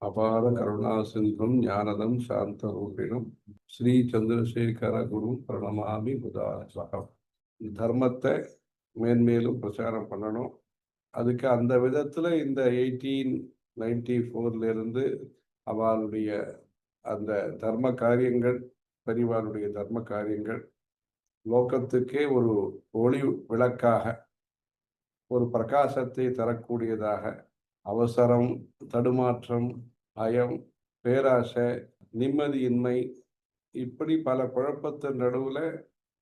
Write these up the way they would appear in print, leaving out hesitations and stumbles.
அபார கருணா சிந்தும் ஞானதம் சாந்த ரூபிணும் ஸ்ரீ சந்திரசேகர குரு பிரணமாமி புதாஸ்வகம். தர்மத்தை மேன்மேலும் பிரச்சாரம் பண்ணணும். அதுக்கு அந்த விதத்தில் இந்த 1894 அவளுடைய அந்த தர்ம காரியங்கள், பரிவாருடைய தர்ம காரியங்கள் லோகத்துக்கே ஒரு ஒளி விளக்காக, ஒரு பிரகாசத்தை தரக்கூடியதாக, அவசரம், தடுமாற்றம், பயம், பேராசை, நிம்மதியின்மை, இப்படி பல குழப்பத்தின் நடுவில்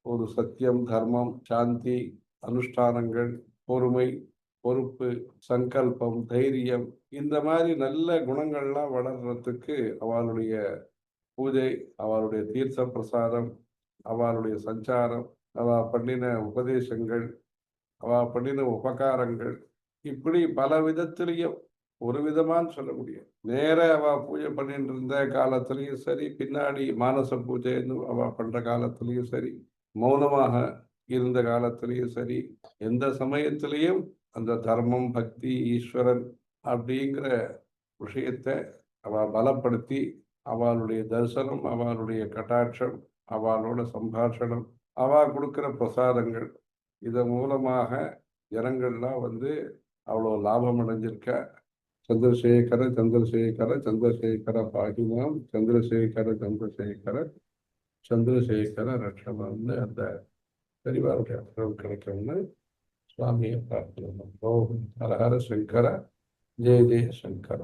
ஒரு சத்தியம், தர்மம், சாந்தி, அனுஷ்டானங்கள், பொறுமை, பொறுப்பு, சங்கல்பம், தைரியம், இந்த மாதிரி நல்ல குணங்கள்லாம் வளர்றதுக்கு அவளுடைய பூஜை, அவளுடைய தீர்த்த பிரசாதம், அவளுடைய சஞ்சாரம், அவ பண்ணின உபதேசங்கள், அவ பண்ணின உபகாரங்கள், இப்படி பல விதத்திலையும் ஒரு விதமான்னு சொல்ல முடியும். நேர அவ பூஜை பண்ணிட்டு இருந்த காலத்திலையும் சரி, பின்னாடி மானச பூஜைன்னு அவ பண்ற காலத்திலையும் சரி, மௌனமாக இருந்த காலத்திலையும் சரி, எந்த சமயத்திலையும் அந்த தர்மம், பக்தி, ஈஸ்வரன் அப்படிங்கிற விஷயத்தை அவ பலப்படுத்தி, அவளுடைய தரிசனம், அவளுடைய கட்டாட்சம், அவளோட சம்பாஷணம், அவ கொடுக்கிற பிரசாதங்கள், இதன் மூலமாக ஜனங்கள்லாம் அவ்வளோ லாபம் அடைஞ்சிருக்க. சந்திரசேகர சந்திரசேகர சந்திரசேகர பாகினாம் சந்திரசேகர சந்திரசேகர சந்திரசேகர ரட்சணம்னு அந்த பெரியவாருடைய அப்புறம் கிடைக்கும்னு சுவாமியை பிரார்த்தனை. ஓம் ஹர ஹர சங்கர, ஜெய ஜெய சங்கர.